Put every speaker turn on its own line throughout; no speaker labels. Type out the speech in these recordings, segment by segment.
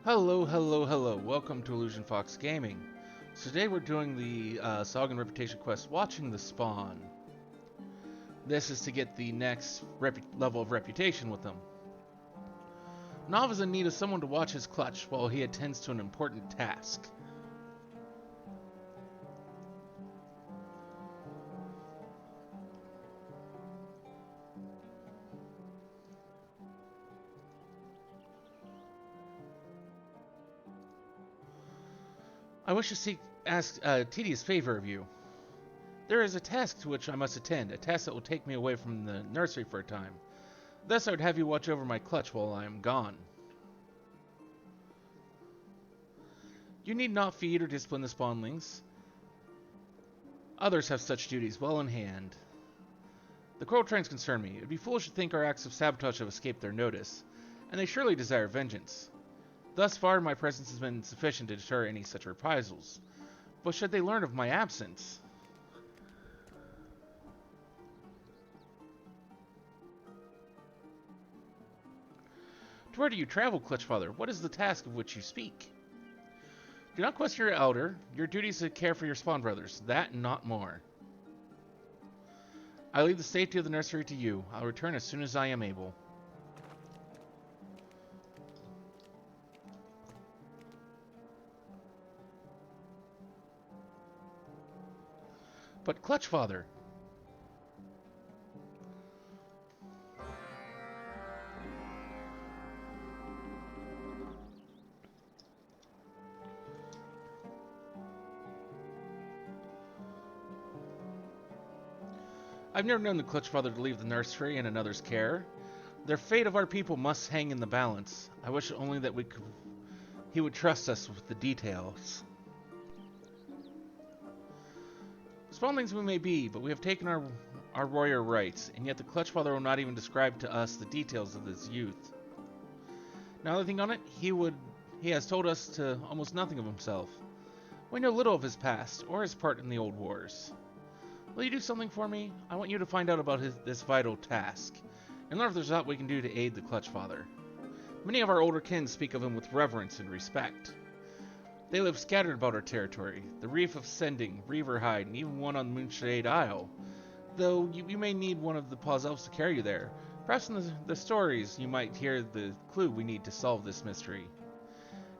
Hello, hello, hello. Welcome to Illusion Fox Gaming. So today we're doing the sahagin reputation quest, Watching the Spawn. This is to get the next level of reputation with them. Nav is in need of someone to watch his clutch while he attends to an important task. I wish to ask a tedious favor of you. There is a task to which I must attend, a task that will take me away from the nursery for a time. Thus I would have you watch over my clutch while I am gone. You need not feed or discipline the spawnlings. Others have such duties well in hand. The coral trains concern me. It would be foolish to think our acts of sabotage have escaped their notice, and they surely desire vengeance. Thus far, my presence has been sufficient to deter any such reprisals. But should they learn of my absence? To where do you travel, Clutchfather? What is the task of which you speak? Do not question your elder. Your duty is to care for your spawn brothers. That and not more. I leave the safety of the nursery to you. I'll return as soon as I am able. But Clutchfather... I've never known the Clutchfather to leave the nursery in another's care. The fate of our people must hang in the balance. I wish only that he would trust us with the details. Spawnlings we may be, but we have taken our warrior rights, and yet the Clutchfather will not even describe to us the details of his youth. Now that I think on it, he has told us to almost nothing of himself. We know little of his past, or his part in the old wars. Will you do something for me? I want you to find out about this vital task, and learn if there's aught we can do to aid the Clutchfather. Many of our older kin speak of him with reverence and respect. They live scattered about our territory, the Reef of Sending, Reaverhide, and even one on Moonshade Isle. Though you may need one of the Paws Elves to carry you there. Perhaps in the stories you might hear the clue we need to solve this mystery.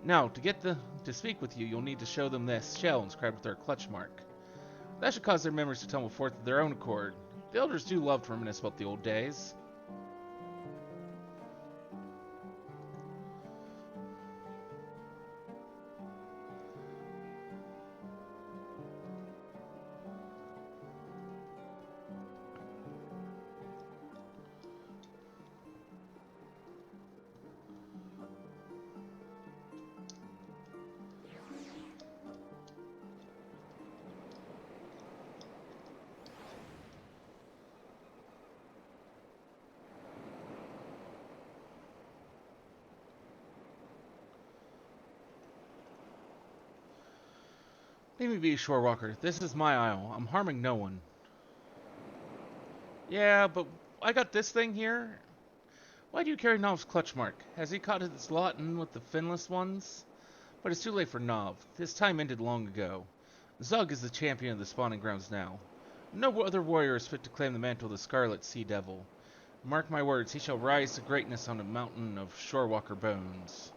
Now, to speak with you, you'll need to show them this shell inscribed with our clutch mark. That should cause their memories to tumble forth of their own accord. The elders do love to reminisce about the old days. Leave me be, Shorewalker. This is my isle. I'm harming no one. Yeah, but I got this thing here. Why do you carry Nov's clutch mark? Has he caught his lot in with the finless ones? But it's too late for Nov. His time ended long ago. Zug is the champion of the spawning grounds now. No other warrior is fit to claim the mantle of the Scarlet Sea Devil. Mark my words, he shall rise to greatness on a mountain of Shorewalker bones.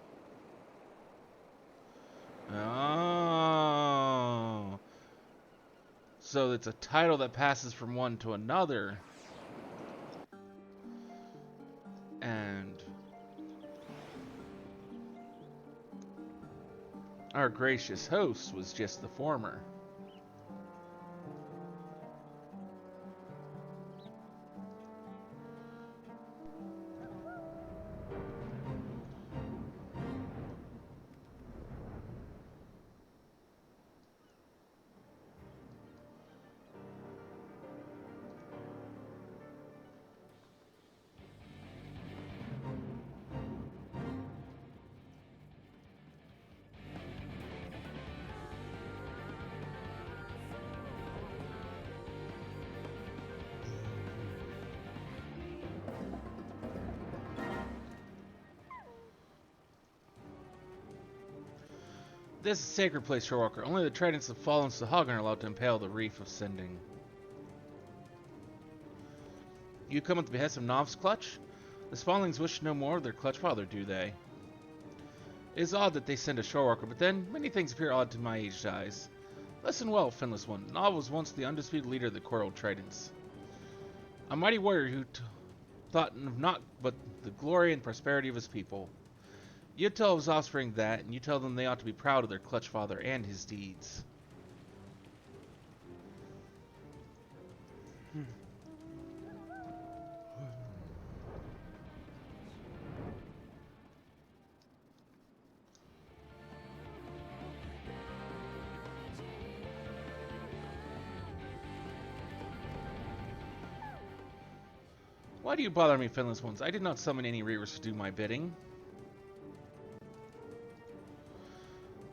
Oh. So it's a title that passes from one to another. And our gracious host was just the former. This is a sacred place, Shorewalker. Only the tridents of fallen sahagin are allowed to impale the reef of sending. You come at the behest of Nov's clutch? The spawnlings wish no more of their clutch father, do they? It is odd that they send a shorewalker, but then many things appear odd to my aged eyes. Listen well, Finless One. Nov was once the undisputed leader of the Coral Tridents. A mighty warrior who thought of naught but the glory and prosperity of his people. You tell his offspring that, and you tell them they ought to be proud of their clutch father and his deeds. Why do you bother me, Finless Ones? I did not summon any reavers to do my bidding.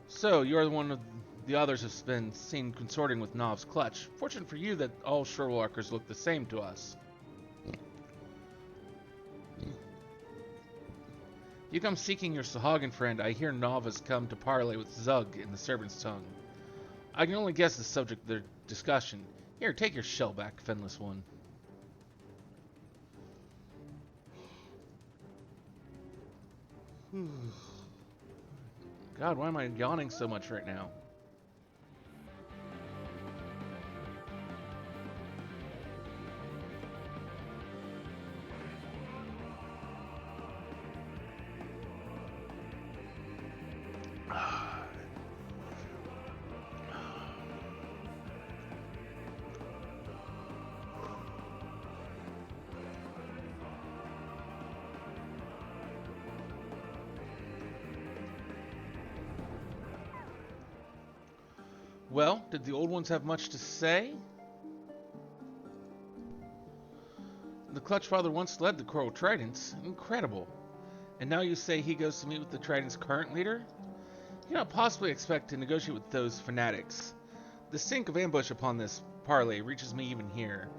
So, you are the one of the others have been seen consorting with Nov's clutch. Fortunate for you that all shorewalkers look the same to us. You come seeking your Sahagin friend. I hear Nov has come to parley with Zug in the Serpent's Tongue. I can only guess the subject of their discussion. Here, take your shell back, Finless One. God, why am I yawning so much right now? Well, did the old ones have much to say? The Clutch Father once led the Coral Tridents. Incredible. And now you say he goes to meet with the Trident's current leader? You cannot possibly expect to negotiate with those fanatics. The stink of ambush upon this parley reaches me even here.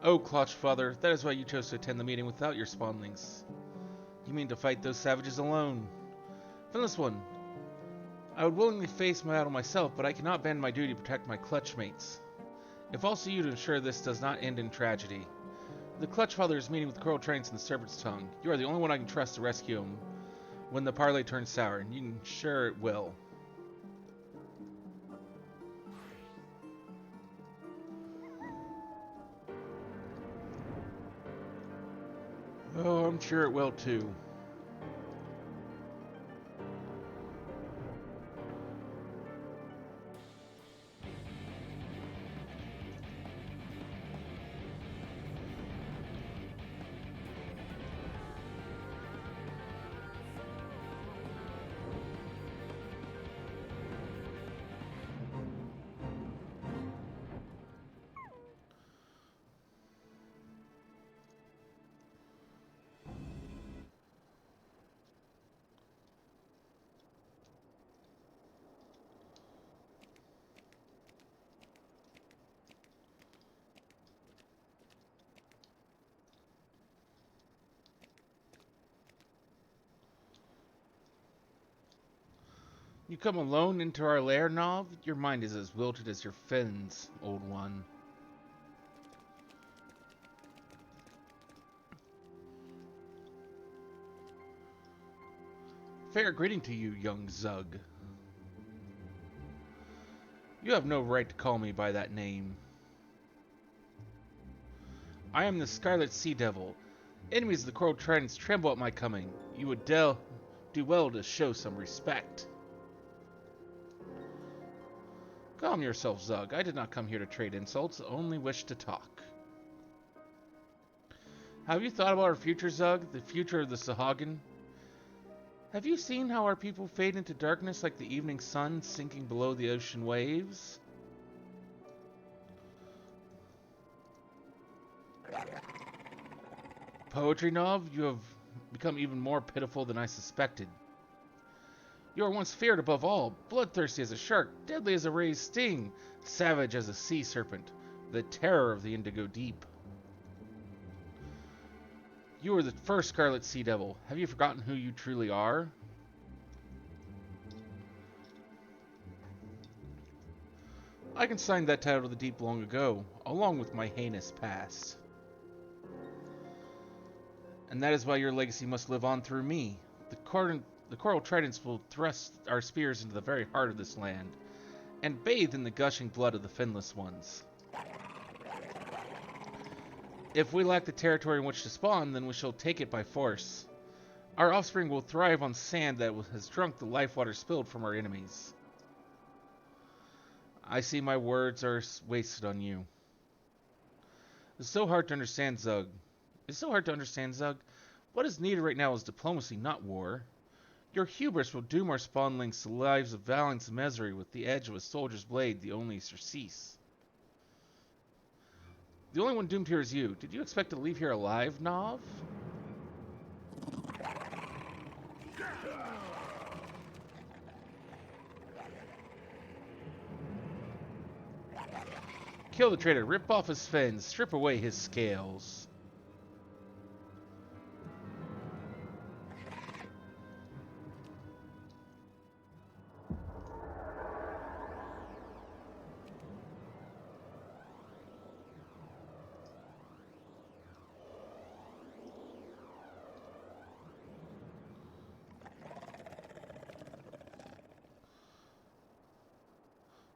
Oh, Clutch Father, that is why you chose to attend the meeting without your spawnlings. You mean to fight those savages alone? Finless One, I would willingly face my battle myself, but I cannot bend my duty to protect my clutch mates. If also you to ensure this does not end in tragedy. The Clutch Father is meeting with the Coral Tridents in the Serpent's Tongue. You are the only one I can trust to rescue him when the parley turns sour, and you can sure it will. Oh, I'm sure it will too. You come alone into our lair, Nov? Your mind is as wilted as your fins, old one. Fair greeting to you, young Zug. You have no right to call me by that name. I am the Scarlet Sea Devil. Enemies of the Coral Tridents tremble at my coming. You would do well to show some respect. Calm yourself, Zug. I did not come here to trade insults, only wish to talk. Have you thought about our future, Zug? The future of the Sahagin? Have you seen how our people fade into darkness like the evening sun sinking below the ocean waves? Poetry, Nov, you have become even more pitiful than I suspected. You were once feared above all, bloodthirsty as a shark, deadly as a ray's sting, savage as a sea serpent, the terror of the indigo deep. You were the first Scarlet Sea Devil. Have you forgotten who you truly are? I consigned that title to the deep long ago, along with my heinous past. And that is why your legacy must live on through me. The coral tridents will thrust our spears into the very heart of this land, and bathe in the gushing blood of the finless ones. If we lack the territory in which to spawn, then we shall take it by force. Our offspring will thrive on sand that has drunk the life water spilled from our enemies. I see my words are wasted on you. It's so hard to understand, Zug. What is needed right now is diplomacy, not war. Your hubris will doom our spawnlings to lives of violence and misery with the edge of a soldier's blade, the only surcease. The only one doomed here is you. Did you expect to leave here alive, Nov? Kill the traitor, rip off his fins, strip away his scales.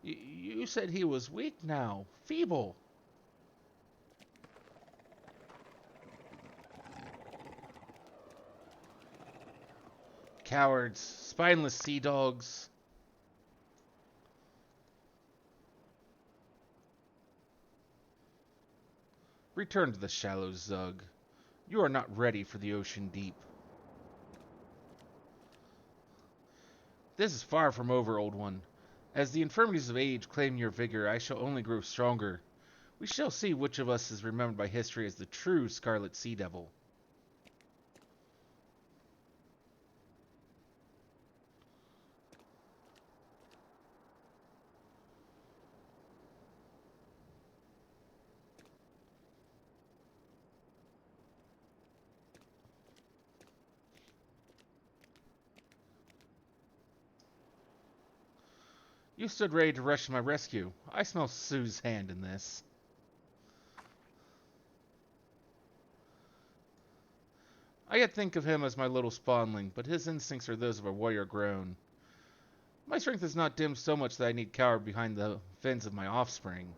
You said he was weak now, feeble. Cowards, spineless sea dogs. Return to the shallows, Zug. You are not ready for the ocean deep. This is far from over, old one. As the infirmities of age claim your vigor, I shall only grow stronger. We shall see which of us is remembered by history as the true Scarlet Sea Devil. You stood ready to rush to my rescue. I smell Sue's hand in this. I yet think of him as my little spawnling, but his instincts are those of a warrior grown. My strength is not dimmed so much that I need cower behind the fins of my offspring.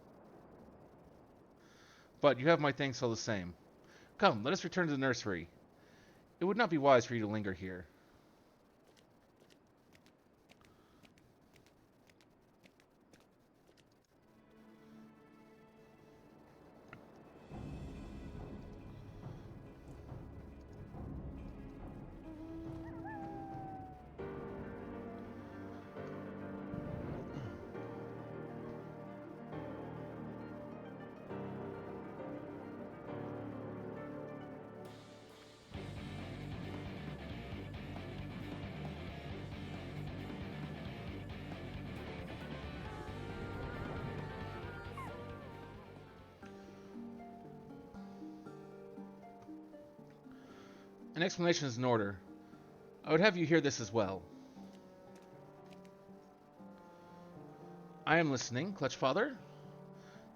But you have my thanks all the same. Come, let us return to the nursery. It would not be wise for you to linger here. An explanation is in order. I would have you hear this as well. I am listening, Clutch Father.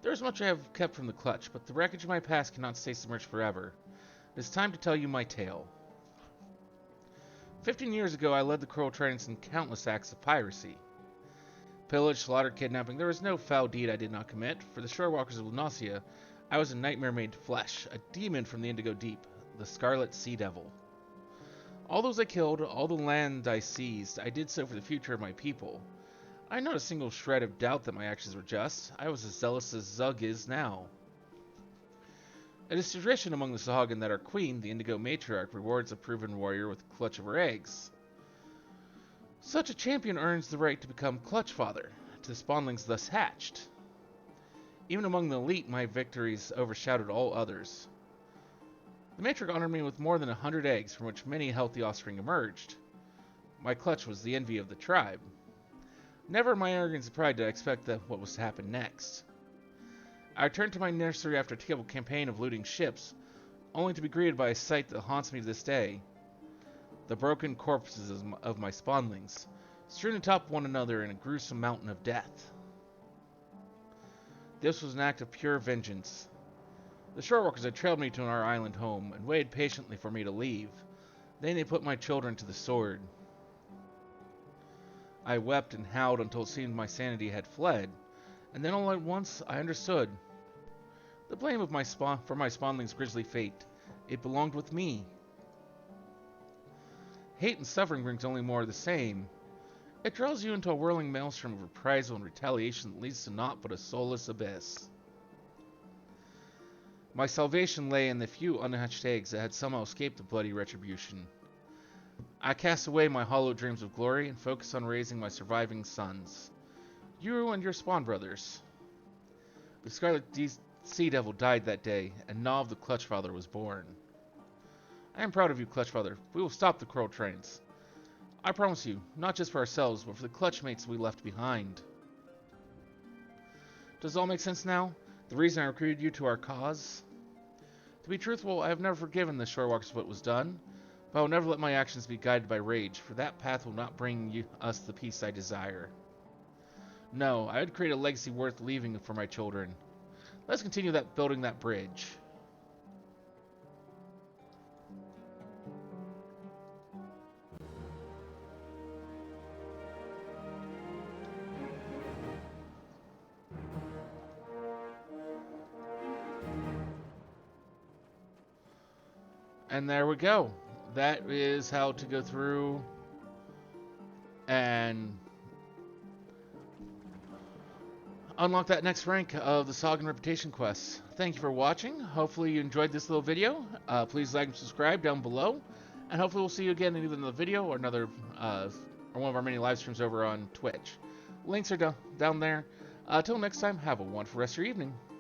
There is much I have kept from the Clutch, but the wreckage of my past cannot stay submerged forever. It is time to tell you my tale. 15 years ago, I led the Coral Tridents in countless acts of piracy. Pillage, slaughter, kidnapping, there was no foul deed I did not commit. For the shorewalkers of Lunacia, I was a nightmare made to flesh, a demon from the Indigo Deep, the Scarlet Sea Devil. All those I killed, all the land I seized, I did so for the future of my people. I had not a single shred of doubt that my actions were just. I was as zealous as Zug is now. It is tradition among the Sahagin that our queen, the Indigo Matriarch, rewards a proven warrior with a clutch of her eggs. Such a champion earns the right to become Clutch Father, to the spawnlings thus hatched. Even among the elite, my victories overshadowed all others. The matriarch honored me with more than 100 eggs, from which many healthy offspring emerged. My clutch was the envy of the tribe. Never in my arrogance and pride did I expect what was to happen next. I returned to my nursery after a terrible campaign of looting ships, only to be greeted by a sight that haunts me to this day. The broken corpses of my spawnlings, strewn atop one another in a gruesome mountain of death. This was an act of pure vengeance. The shorewalkers had trailed me to our island home and waited patiently for me to leave. Then they put my children to the sword. I wept and howled until it seemed my sanity had fled, and then all at once I understood. The blame of for my spawnling's grisly fate, it belonged with me. Hate and suffering brings only more of the same. It draws you into a whirling maelstrom of reprisal and retaliation that leads to naught but a soulless abyss. My salvation lay in the few unhatched eggs that had somehow escaped the bloody retribution. I cast away my hollow dreams of glory and focused on raising my surviving sons. You and your spawn brothers. The Scarlet Sea Devil died that day, and Nov the Clutchfather was born. I am proud of you, Clutchfather. We will stop the Coral Trains. I promise you, not just for ourselves, but for the Clutchmates we left behind. Does it all make sense now? The reason I recruited you to our cause? To be truthful, I have never forgiven the Shorewalkers for what was done, but I will never let my actions be guided by rage, for that path will not bring us the peace I desire. No, I would create a legacy worth leaving for my children. Let's continue building that bridge. And there we go. That is how to go through and unlock that next rank of the Sahagin Reputation quests. Thank you for watching. Hopefully you enjoyed this little video. Please like and subscribe down below. And hopefully we'll see you again in either another video or another or one of our many live streams over on Twitch. Links are down there. Till next time, have a wonderful rest of your evening.